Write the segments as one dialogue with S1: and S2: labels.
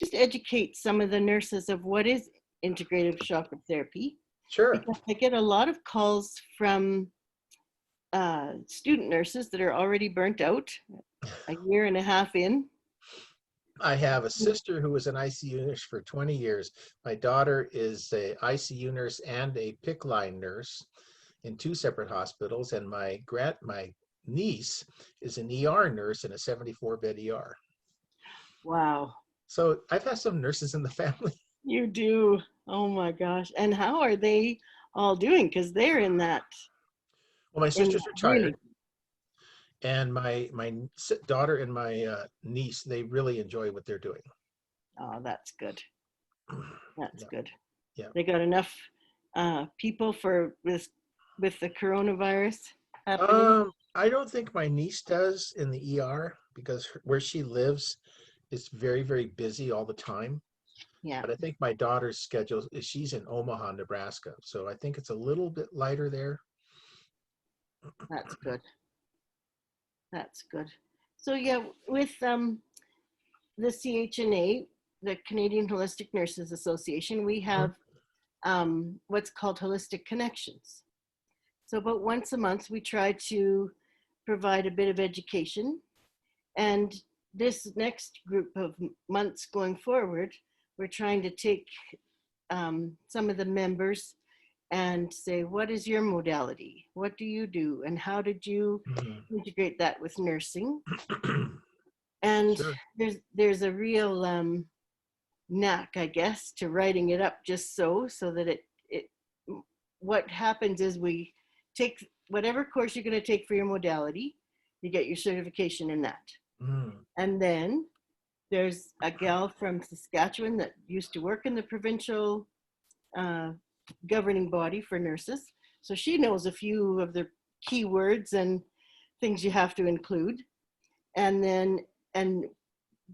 S1: just educate some of the nurses of what is integrative chakra therapy,
S2: Sure.
S1: because I get a lot of calls from student nurses that are already burnt out a year and a half in.
S2: I have a sister who was an ICU nurse for 20 years. My daughter is a ICU nurse and a PICC line nurse in two separate hospitals, and my niece is an ER nurse in a 74-bed ER.
S1: Wow.
S2: So I've had some nurses in the family.
S1: You do. Oh my gosh. And how are they all doing? Because they're in that,
S2: Well, my sister's
S1: really.
S2: retired, and my daughter and my niece, they really enjoy what they're doing.
S1: Oh, that's good. That's
S2: Yeah,
S1: good.
S2: yeah.
S1: They got enough people for this with the coronavirus happening.
S2: I don't think my niece does in the ER because where she lives is very, very busy all the time.
S1: Yeah,
S2: But I think my daughter's schedule is she's in Omaha, Nebraska. So I think it's a little bit lighter there.
S1: that's good. That's good. So yeah, with the CHNA, the Canadian Holistic Nurses Association, we have what's called holistic connections. So about once a month, we try to provide a bit of education. And this next group of months going forward, we're trying to take some of the members and say, what is your modality? What do you do? And how did you integrate that with nursing? And
S2: Sure.
S1: there's a real knack, I guess, to writing it up just so that it what happens is we take whatever course you're going to take for your modality, you get your certification in that. And then there's a gal from Saskatchewan that used to work in the provincial governing body for nurses. So she knows a few of the key words and things you have to include. And then,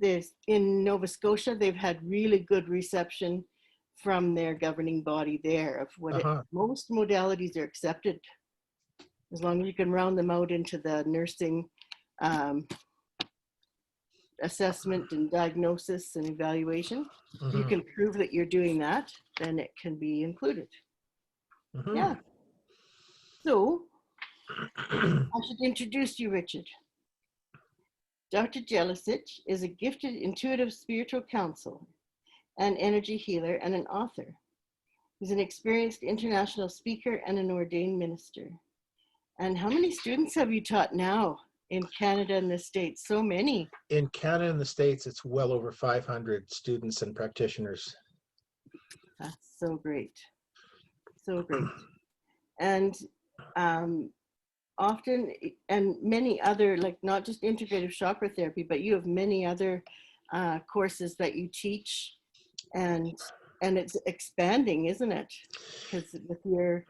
S1: there's in Nova Scotia, they've had really good reception from their governing body there of what most modalities are accepted, as long as you can round them out into the nursing assessment and diagnosis and evaluation. You can prove that you're doing that, then it can be included. Yeah. So I should introduce you, Richard. Dr. Jelusich is a gifted intuitive spiritual counselor, an energy healer, and an author. He's an experienced international speaker and an ordained minister. And how many students have you taught now in Canada and the States? So many.
S2: In Canada and the States, it's well over 500 students and practitioners.
S1: That's so great. So great. And often, and many other, like not just integrative chakra therapy, but you have many other courses that you teach, and it's expanding, isn't it? Because with your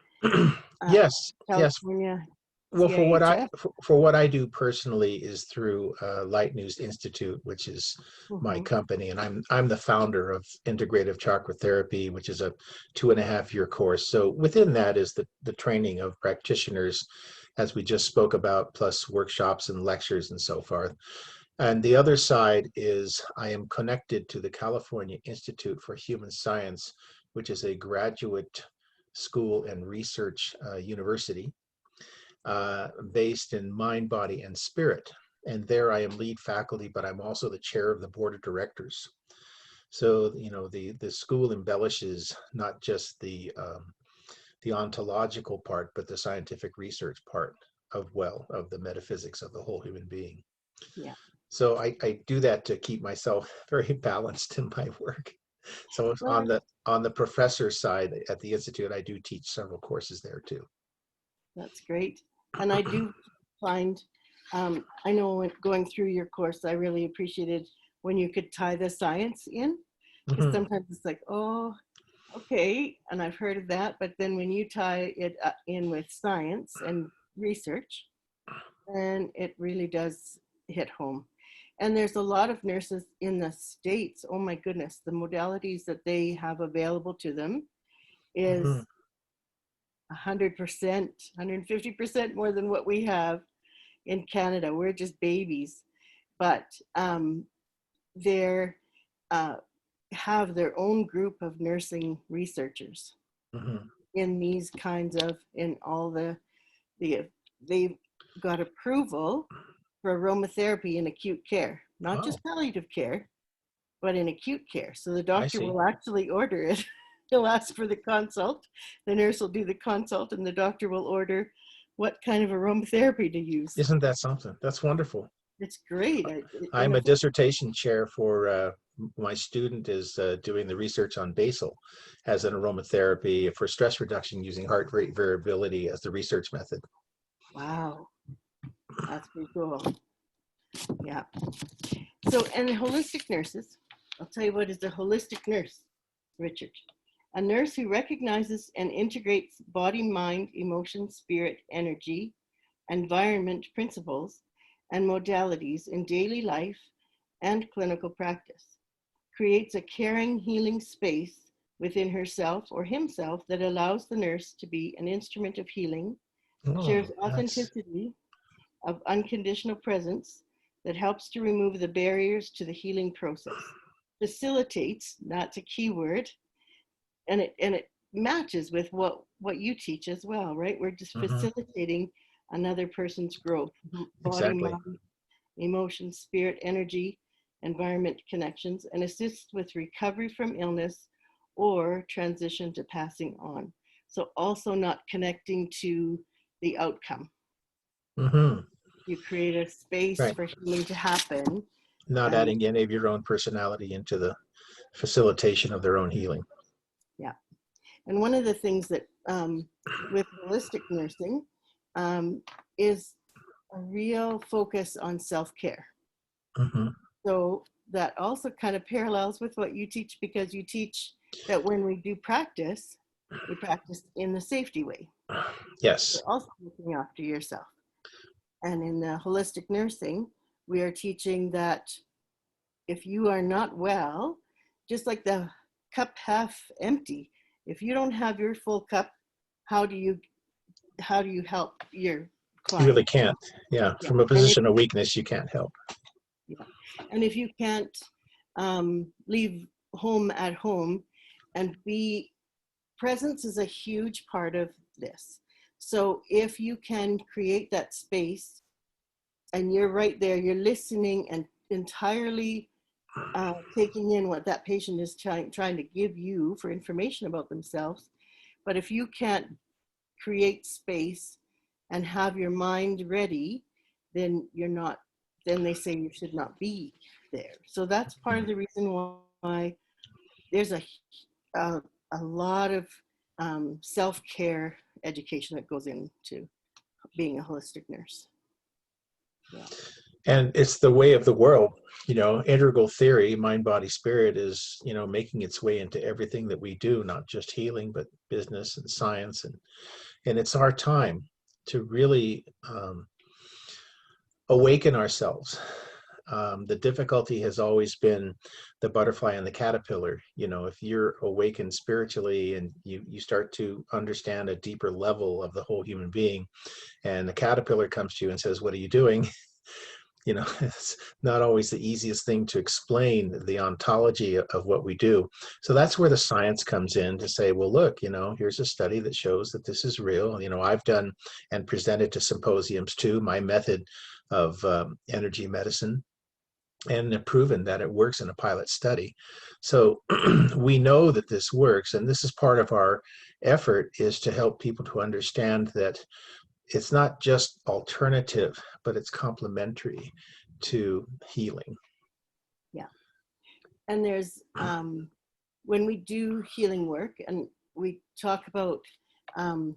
S2: Yes,
S1: California
S2: well,
S1: CIHF.
S2: for what I do personally is through Light News Institute, which is my company, and I'm the founder of Integrative Chakra Therapy, which is a 2.5-year course. So within that is the training of practitioners, as we just spoke about, plus workshops and lectures and so forth. And the other side is I am connected to the California Institute for Human Science, which is a graduate school and research university. Based in mind, body, and spirit. And there I am lead faculty, but I'm also the chair of the board of directors. So, you know, the school embellishes not just the ontological part, but the scientific research part of the metaphysics of the whole human being.
S1: Yeah.
S2: So I do that to keep myself very balanced in my work. So on the professor side at the Institute, I do teach several courses there too.
S1: That's great. And I do find, I know going through your course, I really appreciated when you could tie the science in, because sometimes it's like, oh, okay, and I've heard of that, but then when you tie it in with science and research, then it really does hit home. And there's a lot of nurses in the States, oh my goodness, the modalities that they have available to them is 100%, 150% more than what we have in Canada. We're just babies, but they're have their own group of nursing researchers
S2: Hmm.
S1: in these kinds of, in all they've got approval for aromatherapy in acute care, not
S2: Oh,
S1: just palliative care, but in acute care. So the
S2: I
S1: doctor
S2: see.
S1: will actually order it. He'll ask for the consult. The nurse will do the consult, and the doctor will order what kind of aromatherapy to use.
S2: Isn't that something? That's wonderful.
S1: It's great. In
S2: I'm
S1: a,
S2: a dissertation chair for my student is doing the research on basil as an aromatherapy for stress reduction using heart rate variability as the research method.
S1: wow, that's pretty cool. Yeah. So, and holistic nurses, I'll tell you what is a holistic nurse, Richard. A nurse who recognizes and integrates body, mind, emotion, spirit, energy, environment principles, and modalities in daily life and clinical practice, creates a caring, healing space within herself or himself that allows the nurse to be an instrument of healing, shares
S2: Oh, that's
S1: authenticity of unconditional presence that helps to remove the barriers to the healing process, facilitates, that's a key word, and it matches with what you teach as well, right? We're just
S2: hmm
S1: facilitating another person's growth, body,
S2: exactly.
S1: mind, emotion, spirit, energy, environment connections, and assists with recovery from illness or transition to passing on. So also not connecting to the outcome.
S2: Hmm.
S1: You create a space
S2: Right.
S1: for healing to happen.
S2: Not
S1: And
S2: adding any of your own personality into the facilitation of their own healing.
S1: yeah. And one of the things that with holistic nursing um, is a real focus on self-care.
S2: Hmm.
S1: So that also kind of parallels with what you teach, because you teach that when we practice in the safety way.
S2: Yes.
S1: You're also looking after yourself. And in the holistic nursing, we are teaching that if you are not well, just like the cup half empty, if you don't have your full cup, how do you help your
S2: You really
S1: client?
S2: can't. Yeah.
S1: Yeah.
S2: From a
S1: And if
S2: position of weakness, you can't help.
S1: yeah. And if you can't leave home at home and be presence is a huge part of this. So if you can create that space and you're right there, you're listening and entirely taking in what that patient is trying to give you for information about themselves. But if you can't create space and have your mind ready, then you're not, then they say you should not be there. So that's part of the reason why there's a, a lot of self-care education that goes into being a holistic nurse. Yeah.
S2: And it's the way of the world. Integral theory, mind, body, spirit, is making its way into everything that we do, not just healing but business and science. And it's our time to really awaken ourselves. The difficulty has always been the butterfly and the caterpillar. If you're awakened spiritually and you start to understand a deeper level of the whole human being, and the caterpillar comes to you and says, "What are you doing?" It's not always the easiest thing to explain the ontology of what we do. So that's where the science comes in to say, well, look, here's a study that shows that this is real. I've done and presented to symposiums too, my method of energy medicine, and have proven that it works in a pilot study. So we know that this works, and this is part of our effort, is to help people to understand that it's not just alternative, but it's complementary to healing.
S1: Yeah. And there's, when we do healing work and we talk about um,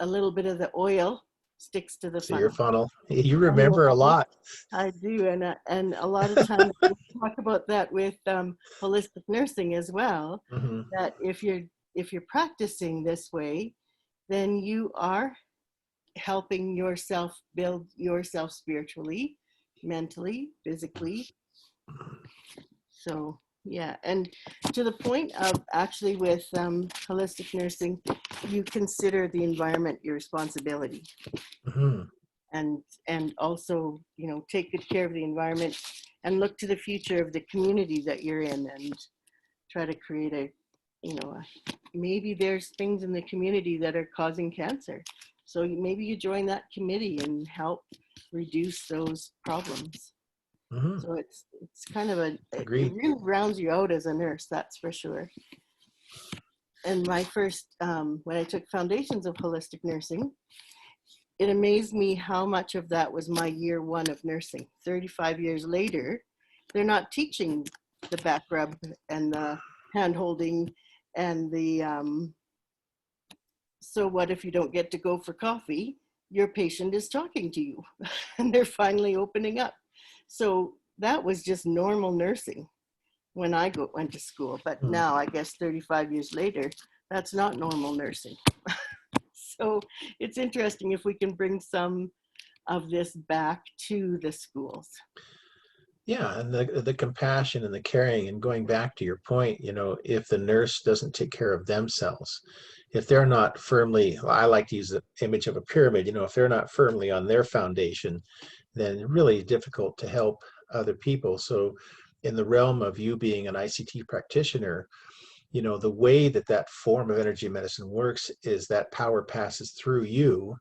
S1: a little bit of the oil sticks to the
S2: So your
S1: funnel.
S2: funnel, you
S1: And
S2: remember a lot.
S1: I do, and a lot of times we talk about that with holistic nursing as well.
S2: Hmm.
S1: That if you're practicing this way, then you are helping yourself build yourself spiritually, mentally, physically. So yeah, and to the point of actually with holistic nursing, you consider the environment your responsibility,
S2: Hmm.
S1: and also take good care of the environment and look to the future of the community that you're in, and try to create maybe there's things in the community that are causing cancer. So maybe you join that committee and help reduce those problems.
S2: Mhm.
S1: So it's kind of it
S2: Agreed.
S1: really rounds you out as a nurse, that's for sure. And my first, when I took foundations of holistic nursing, it amazed me how much of that was my year one of nursing. 35 years later, they're not teaching the back rub and the hand holding and the, so what if you don't get to go for coffee? Your patient is talking to you and they're finally opening up. So that was just normal nursing when I went to school. But
S2: Mm.
S1: now, I guess 35 years later, that's not normal nursing. So it's interesting if we can bring some of this back to the schools.
S2: Yeah, and the compassion and the caring, and going back to your point, if the nurse doesn't take care of themselves, if they're not firmly, I like to use the image of a pyramid, if they're not firmly on their foundation, then it's really difficult to help other people. So in the realm of you being an ICT practitioner, the way that form of energy medicine works is that power passes through you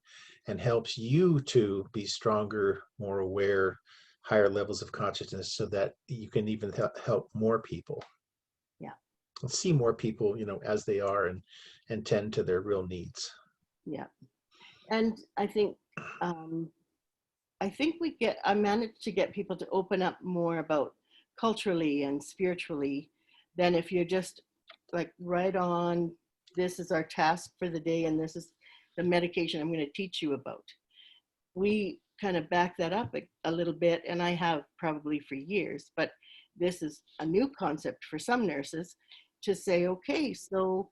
S2: and helps you to be stronger, more aware, higher levels of consciousness, so that you can even help more people.
S1: Yeah.
S2: And see more people, as they are, and tend to their real needs.
S1: Yeah. And I think I managed to get people to open up more about culturally and spiritually than if you're just like right on, this is our task for the day and this is the medication I'm going to teach you about. We kind of back that up a little bit, and I have probably for years, but this is a new concept for some nurses to say, okay, so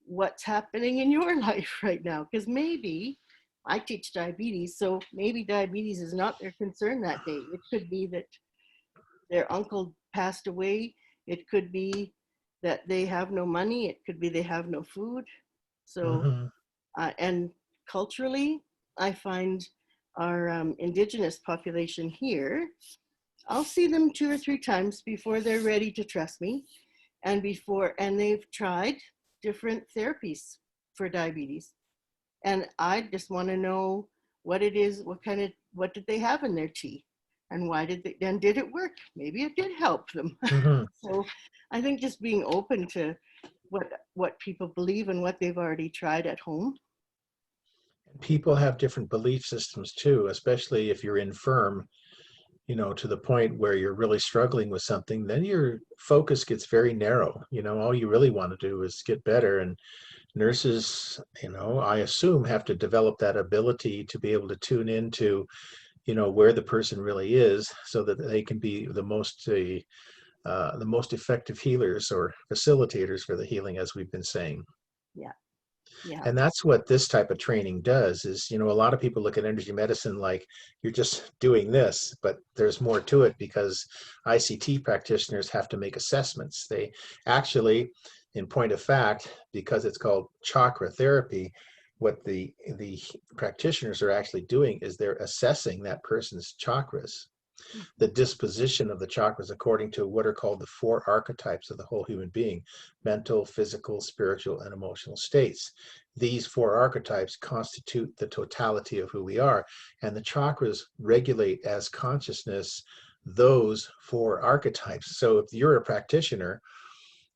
S1: what's happening in your life right now? Because maybe I teach diabetes, so maybe diabetes is not their concern that day. It could be that their uncle passed away. It could be that they have no money. It could be they have no food. So,
S2: Mm-hmm.
S1: and culturally, I find our indigenous population here, I'll see them 2 or 3 times before they're ready to trust me, and they've tried different therapies for diabetes. And I just want to know what it is, what did they have in their tea? And did it work? Maybe it did help them.
S2: Mm-hmm.
S1: So I think just being open to what people believe and what they've already tried at home.
S2: People have different belief systems too, especially if you're infirm, to the point where you're really struggling with something, then your focus gets very narrow. All you really want to do is get better. And nurses, I assume, have to develop that ability to be able to tune into, where the person really is, so that they can be the most effective healers or facilitators for the healing, as we've been saying.
S1: Yeah. Yeah.
S2: And that's what this type of training does. Is, a lot of people look at energy medicine like you're just doing this, but there's more to it, because ICT practitioners have to make assessments. They actually, in point of fact, because it's called chakra therapy, what the practitioners are actually doing is they're assessing that person's chakras, the disposition of the chakras according to what are called the 4 archetypes of the whole human being: mental, physical, spiritual, and emotional states. These 4 archetypes constitute the totality of who we are, and the chakras regulate as consciousness those 4 archetypes. So if you're a practitioner,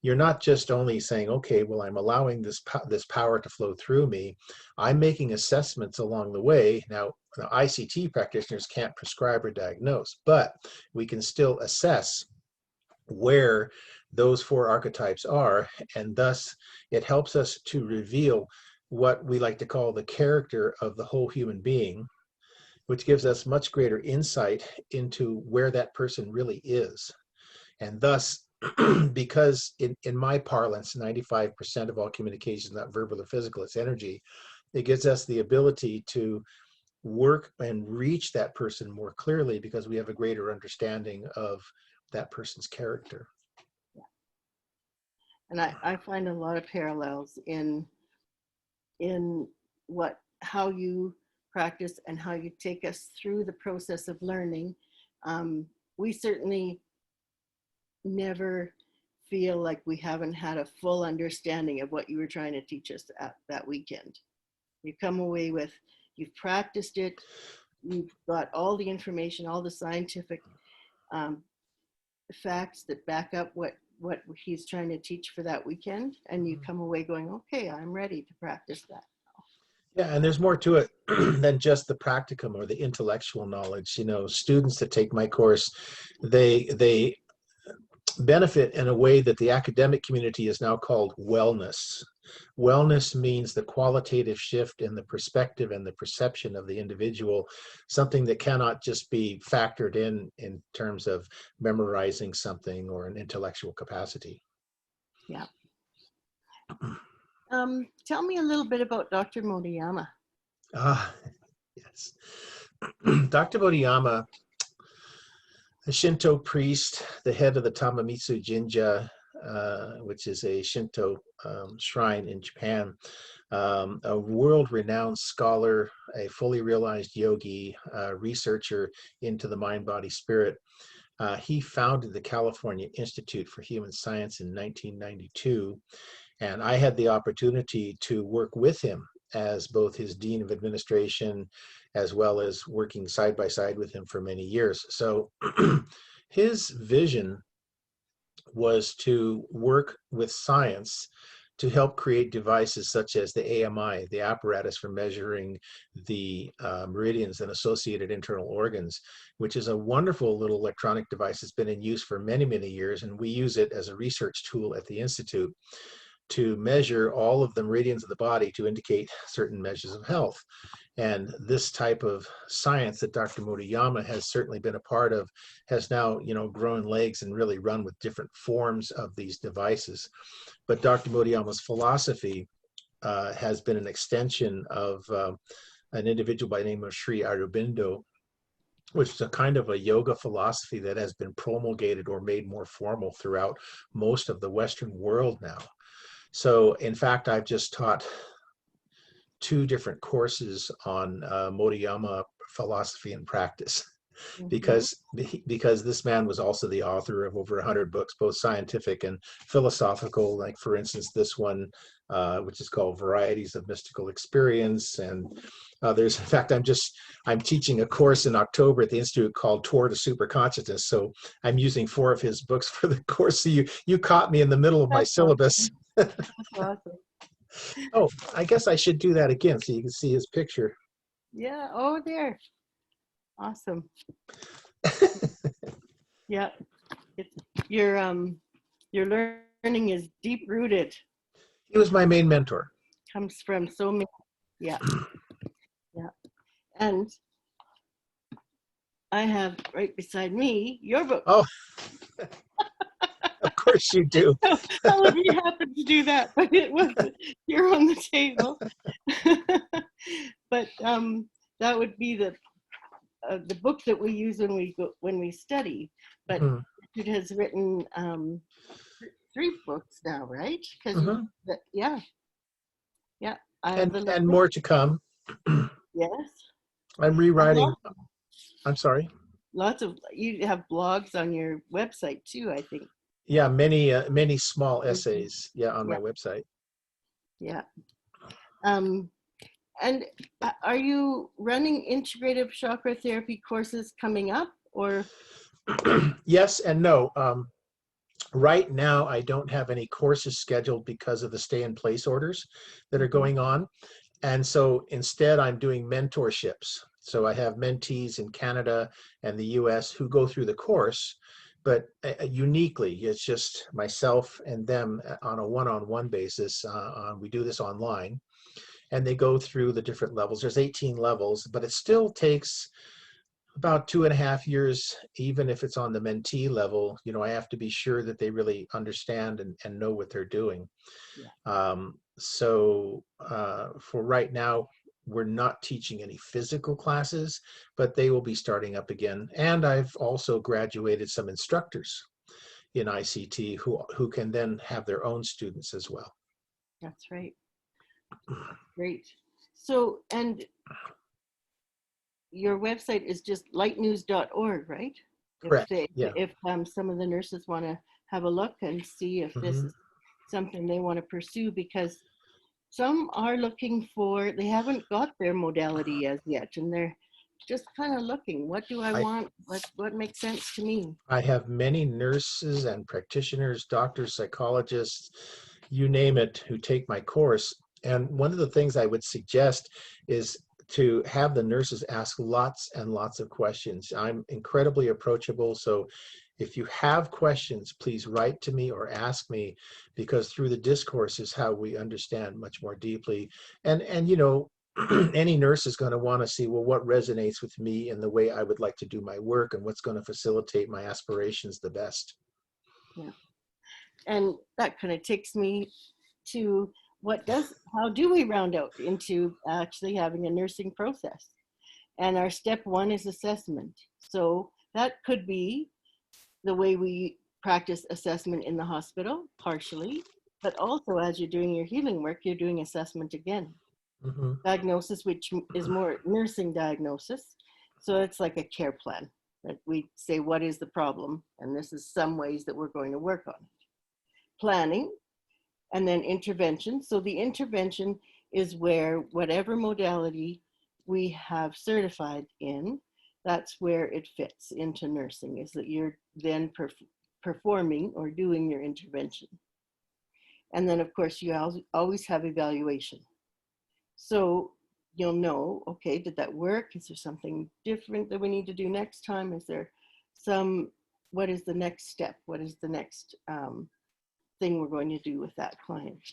S2: you're not just only saying, okay, well, I'm allowing this power to flow through me. I'm making assessments along the way. Now, ICT practitioners can't prescribe or diagnose, but we can still assess where those 4 archetypes are, and thus it helps us to reveal what we like to call the character of the whole human being, which gives us much greater insight into where that person really is. And thus, because in my parlance, 95% of all communication is not verbal or physical, it's energy, it gives us the ability to work and reach that person more clearly, because we have a greater understanding of that person's character.
S1: And I find a lot of parallels in how you practice and how you take us through the process of learning. We certainly never feel like we haven't had a full understanding of what you were trying to teach us at that weekend. You come away with, you've practiced it, you've got all the information, all the scientific facts that back up what he's trying to teach for that weekend, and you come away going, okay, I'm ready to practice that.
S2: Yeah, and there's more to it than just the practicum or the intellectual knowledge. You know, students that take my course, they benefit in a way that the academic community is now called wellness. Wellness means the qualitative shift in the perspective and the perception of the individual, something that cannot just be factored in terms of memorizing something or an intellectual capacity.
S1: Yeah. Tell me a little bit about Dr. Motoyama.
S2: Ah, yes. Dr. Motoyama, a Shinto priest, the head of the Tamamitsu Jinja, which is a Shinto shrine in Japan, a world-renowned scholar, a fully realized yogi, researcher into the mind, body, spirit. He founded the California Institute for Human Science in 1992, and I had the opportunity to work with him as both his dean of administration, as well as working side by side with him for many years. So his vision was to work with science to help create devices such as the AMI, the apparatus for measuring the meridians and associated internal organs, which is a wonderful little electronic device that's been in use for many, many years. And we use it as a research tool at the Institute to measure all of the meridians of the body to indicate certain measures of health. And this type of science that Dr. Motoyama has certainly been a part of has now, you know, grown legs and really run with different forms of these devices. But Dr. Motoyama's philosophy has been an extension of an individual by the name of Sri Aurobindo, which is a kind of a yoga philosophy that has been promulgated or made more formal throughout most of the Western world now. So, in fact, I've just taught 2 different courses on Motoyama philosophy and practice, because this man was also the author of over 100 books, both scientific and philosophical. Like, for instance, this one, which is called Varieties of Mystical Experience, and others. In fact, I'm teaching a course in October at the Institute called Toward to Superconsciousness. So I'm using 4 of his books for the course. So you caught me in the middle of my syllabus.
S1: That's awesome.
S2: Oh, I guess I should do that again so you can see his picture.
S1: Yeah. Oh, there. Awesome. Yeah. Your learning is deep rooted.
S2: He was my main mentor.
S1: Comes from so many. Yeah. Yeah. And I have right beside me your book.
S2: Oh, of course you do.
S1: I would be happy to do that, but it wasn't here on the table. But that would be the book that we use when we study. But it has written 3 books now, right? Because yeah.
S2: And more to come.
S1: Yes.
S2: I'm rewriting. I'm sorry.
S1: Lots of, you have blogs on your website too, I think.
S2: Yeah, many small essays. Yeah, on my website.
S1: Yeah. And are you running integrative chakra therapy courses coming up, or?
S2: Yes and no. Right now, I don't have any courses scheduled because of the stay-in-place orders that are going on. And so instead, I'm doing mentorships. So I have mentees in Canada and the US who go through the course, but uniquely, it's just myself and them on a one-on-one basis. We do this online, and they go through the different levels. There's 18 levels, but it still takes about 2.5 years, even if it's on the mentee level. You know, I have to be sure that they really understand and know what they're doing. Yeah. So for right now, we're not teaching any physical classes, but they will be starting up again. And I've also graduated some instructors in ICT who can then have their own students as well.
S1: That's right. Great. So, and your website is just lightnews.org, right?
S2: Correct.
S1: If some of the nurses want to have a look and see if this
S2: Mhm.
S1: is something they want to pursue, because some are looking for, they haven't got their modality as yet, and they're just kind of looking, what do I
S2: I
S1: want? What makes sense to me?
S2: I have many nurses and practitioners, doctors, psychologists, you name it, who take my course. And one of the things I would suggest is to have the nurses ask lots and lots of questions. I'm incredibly approachable. So if you have questions, please write to me or ask me, because through the discourse is how we understand much more deeply. And you know, any nurse is going to want to see, well, what resonates with me and the way I would like to do my work and what's going to facilitate my aspirations the best.
S1: Yeah. And that kind of takes me to how do we round out into actually having a nursing process? And our step one is assessment. So that could be the way we practice assessment in the hospital, partially, but also as you're doing your healing work, you're doing assessment again.
S2: Hmm.
S1: Diagnosis, which is more nursing diagnosis. So it's like a care plan that we say, what is the problem? And this is some ways that we're going to work on it. Planning, and then intervention. So the intervention is where whatever modality we have certified in, that's where it fits into nursing, is that you're then performing or doing your intervention. And then of course you always have evaluation. So you'll know, okay, did that work? Is there something different that we need to do next time? Is there what is the next step? What is the next thing we're going to do with that client?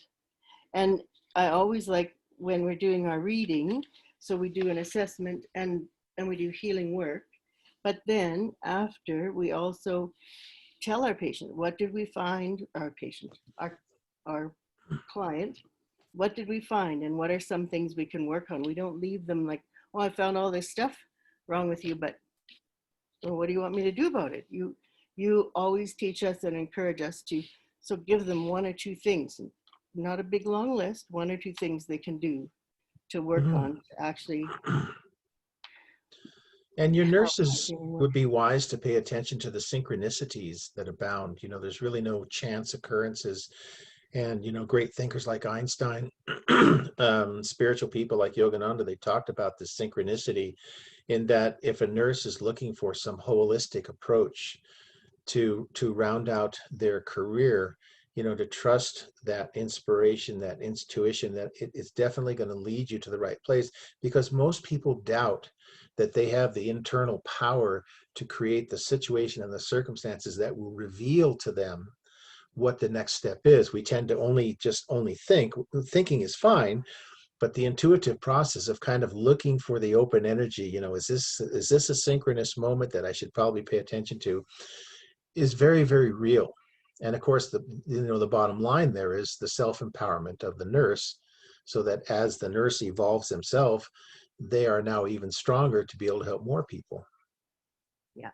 S1: And I always like when we're doing our reading, so we do an assessment and we do healing work, but then after we also tell our patient, what did we find, our patient, our client, what did we find and what are some things we can work on? We don't leave them like, oh, I found all this stuff wrong with you, but well, what do you want me to do about it? You always teach us and encourage us to, so give them one or two things, not a big long list, one or two things they can do to work
S2: Hmm.
S1: on to actually
S2: And your
S1: help that
S2: nurses
S1: healing work.
S2: would be wise to pay attention to the synchronicities that abound. You know, there's really no chance occurrences. And, you know, great thinkers like Einstein, spiritual people like Yogananda, they talked about this synchronicity, in that if a nurse is looking for some holistic approach to round out their career, you know, to trust that inspiration, that intuition, that it's definitely going to lead you to the right place, because most people doubt that they have the internal power to create the situation and the circumstances that will reveal to them what the next step is. We tend to only think. Thinking is fine, but the intuitive process of kind of looking for the open energy, you know, is this a synchronous moment that I should probably pay attention to, is very, very real. And of course, the bottom line there is the self-empowerment of the nurse, so that as the nurse evolves themselves, they are now even stronger to be able to help more people.
S1: Yeah.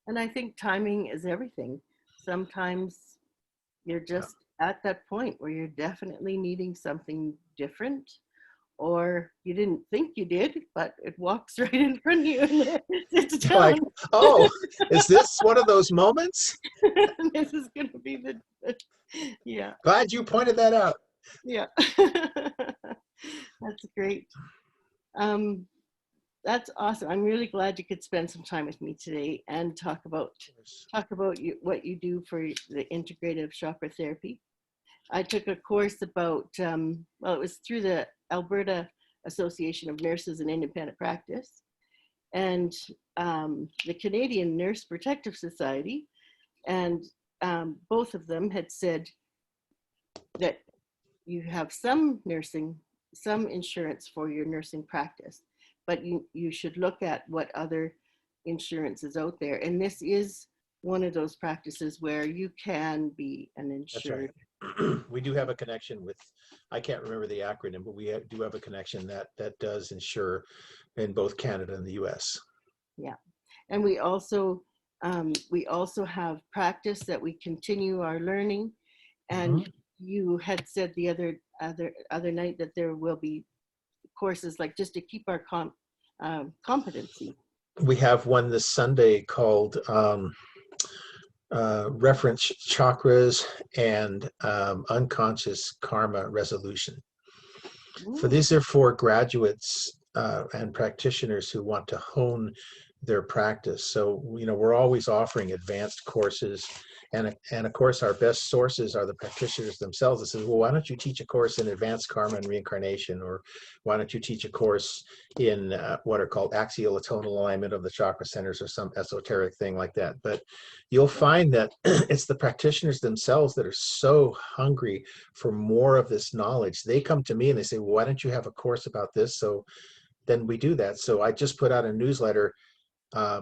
S1: And I think timing is everything. Sometimes you're
S2: Yeah.
S1: just at that point where you're definitely needing something different, or you didn't think you did, but it walks right in front of you and sits
S2: You're like,
S1: down.
S2: oh, is this one of those moments?
S1: This is going to be yeah,
S2: Glad you pointed that out.
S1: yeah. That's great. Um, that's awesome. I'm really glad you could spend some time with me today and talk about what you do for the integrative chakra therapy. I took a course about, well, it was through the Alberta Association of Nurses in Independent Practice and the Canadian Nurse Protective Society. And both of them had said that you have some insurance for your nursing practice, but you should look at what other insurance is out there. And this is one of those practices where you can be an
S2: That's right.
S1: insured.
S2: We do have a connection with, I can't remember the acronym, but we do have a connection that does insure in both Canada and the US.
S1: Yeah. And we also have practice that we continue our learning.
S2: Mhm.
S1: And you had said the other night that there will be courses like just to keep our competency.
S2: We have one this Sunday called reference chakras, and unconscious karma resolution. So
S1: Ooh,
S2: these are for graduates and practitioners who want to hone their practice. So, we're always offering advanced courses. And of course, our best sources are the practitioners themselves that says, well, why don't you teach a course in advanced karma and reincarnation? Or why don't you teach a course in what are called axial tonal alignment of the chakra centers, or some esoteric thing like that? But you'll find that it's the practitioners themselves that are so hungry for more of this knowledge. They come to me and they say, well, why don't you have a course about this? So then we do that. So I just put out a newsletter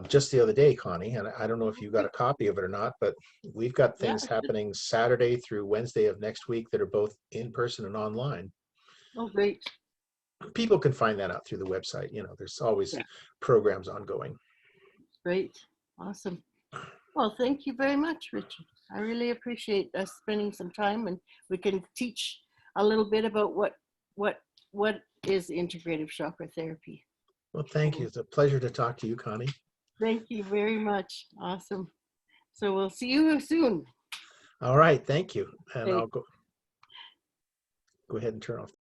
S2: just the other day, Connie, and I don't know if you got a copy of it or not, but we've got
S1: yeah.
S2: things happening Saturday through Wednesday of next week that are both in person and online.
S1: Oh, great.
S2: People can find that out through the website. There's always
S1: Yeah,
S2: programs ongoing.
S1: great. Awesome. Well, thank you very much, Richard. I really appreciate us spending some time, and we can teach a little bit about what is integrative chakra therapy.
S2: Well, thank you.
S1: And
S2: It's a pleasure to talk to you, Connie.
S1: thank you very much. Awesome. So we'll see you soon.
S2: All right, thank you. And
S1: Okay.
S2: I'll go ahead and turn off